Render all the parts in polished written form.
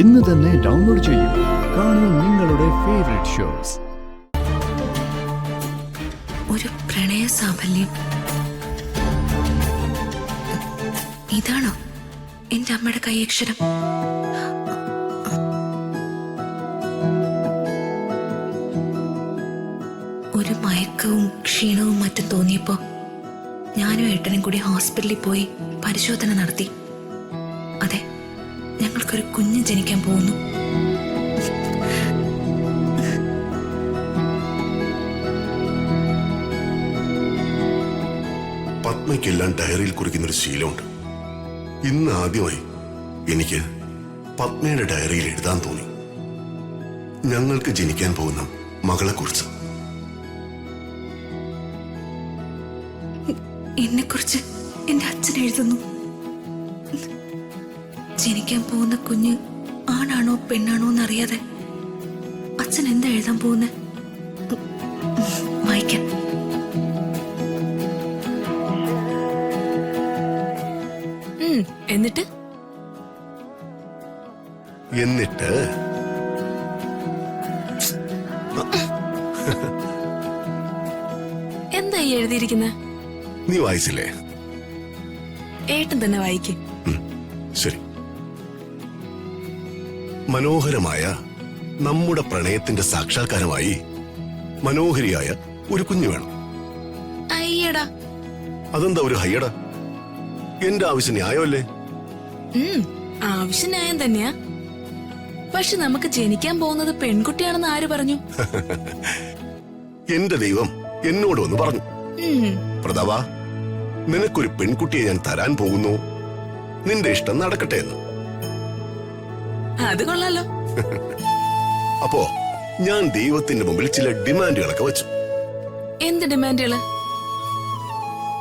ഇന്ന് തന്നെ ഡൗൺലോഡ് ചെയ്യൂ. കാണൂ നിങ്ങളുടെ ഫേവറേറ്റ് ഷോസ്. ഒരു പ്രണയ സാഫല്യം. ഇതാണോ എന്റെ അമ്മയുടെ കൈയക്ഷരം? ഒരു മയക്കവും ക്ഷീണവും മറ്റും തോന്നിയപ്പോ ഞാനും ഏട്ടനും കൂടി ഹോസ്പിറ്റലിൽ പോയി പരിശോധന നടത്തി. അതെ, ഞങ്ങൾക്കൊരു കുഞ്ഞ് ജനിക്കാൻ പോകുന്നു. പത്മയ്ക്കെല്ലാം ഡയറിയിൽ കുറിക്കുന്നൊരു ശീലമുണ്ട്. ഇന്ന് ആദ്യമായി എനിക്ക് പത്മയുടെ ഡയറിയിൽ എഴുതാൻ തോന്നി. ഞങ്ങൾക്ക് ജനിക്കാൻ പോകുന്ന മകളെക്കുറിച്ച്. എന്നെക്കുറിച്ച് എന്റെ അച്ഛൻ എഴുതുന്നു. ജനിക്കാൻ പോകുന്ന കുഞ്ഞ് ആണാണോ പെണ്ണാണോ എന്നറിയാതെ അച്ഛൻ എന്താ എഴുതാൻ പോകുന്നത്? വായിക്കാം. എന്നിട്ട് എന്താ എഴുതിയിരിക്കുന്നത്? നീ വായിച്ചില്ലേ? ഏട്ടൻ തന്നെ വായിക്കും. ശരി. മനോഹരമായ നമ്മുടെ പ്രണയത്തിന്റെ സാക്ഷാത്കാരമായി മനോഹരിയായ ഒരു കുഞ്ഞു വേണം. അയ്യടാ, അതെന്താ ഒരു ഹയ്യടാ? എന്റെ ആവശ്യം ന്യായമല്ലേ? ആവശ്യം ന്യായം തന്നെയാ. പക്ഷെ നമുക്ക് ജനിക്കാൻ പോകുന്നത് പെൺകുട്ടിയാണെന്ന് ആര് പറഞ്ഞു? എന്റെ ദൈവം എന്നോട് വന്ന് പറഞ്ഞു, പ്രതാപ, നിനക്കൊരു പെൺകുട്ടിയെ ഞാൻ തരാൻ പോകുന്നു, നിന്റെ ഇഷ്ടം നടക്കട്ടെ എന്ന്. അത് കൊള്ളാലോ. അപ്പോ ഞാൻ ദൈവത്തിന്റെ മുമ്പിൽ ചില ഡിമാൻഡുകളൊക്കെ വെച്ചു. എന്ത് ഡിമാൻഡുകള്?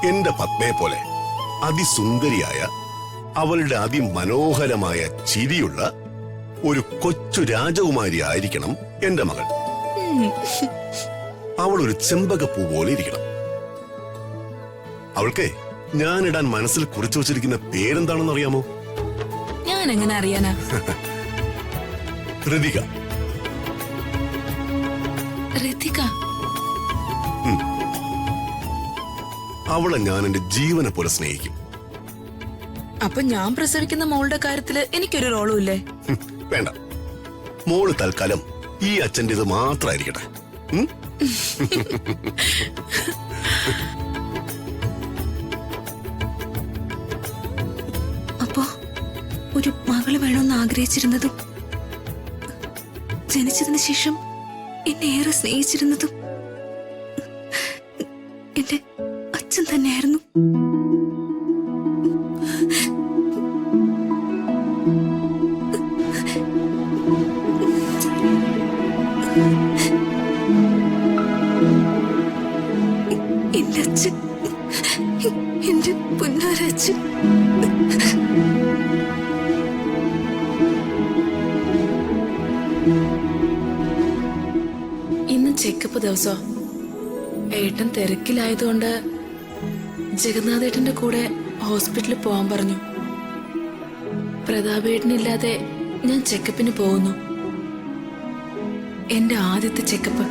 എന്റെ പത്മയെ പോലെ അതിസുന്ദരിയായ, അവളുടെ അതിമനോഹരമായ ചിരിയുള്ള ഒരു കൊച്ചു രാജകുമാരി ആയിരിക്കണം എന്റെ മകൾ. അവൾ ഒരു ചെമ്പകപ്പൂ പോലെ ഇരിക്കണം. അവൾക്ക് ഞാനിടാൻ മനസ്സിൽ കുറിച്ചു വച്ചിരിക്കുന്ന പേരെന്താണെന്ന് അറിയാമോ? ഞാൻ എങ്ങനെ അറിയാനാ? ഋതിക. ഋതിക? അവളെ ഞാൻ എന്റെ ജീവനെ പോലെ സ്നേഹിക്കും. അപ്പൊ ഞാൻ പ്രസവിക്കുന്ന മോളുടെ കാര്യത്തില് എനിക്കൊരു റോളും ഇല്ലേ? വേണ്ട, മോള് തൽക്കാലം ഈ അച്ഛൻ്റെത് മാത്രമായിരിക്കട്ടെ. അപ്പോ ഒരു മകള് വേണമെന്ന് ആഗ്രഹിച്ചിരുന്നതും ജനിച്ചതിന് ശേഷം എന്നെ ഏറെ സ്നേഹിച്ചിരുന്നതും എന്റെ അച്ഛൻ തന്നെയായിരുന്നു. എന്റെ അച്ഛൻ, എന്റെ പൊന്നാരച്ഛൻ. ഇന്ന് ചെക്കപ്പ് ദിവസം ഏട്ടൻ തിരക്കിലായതുകൊണ്ട് ജഗന്നാഥേട്ടന്റെ കൂടെ ഹോസ്പിറ്റലിൽ പോവാൻ പറഞ്ഞു. പ്രതാപേട്ടനില്ലാതെ ഞാൻ ചെക്കപ്പിന് പോകുന്നു. എന്റെ ആദ്യത്തെ ചെക്കപ്പ്.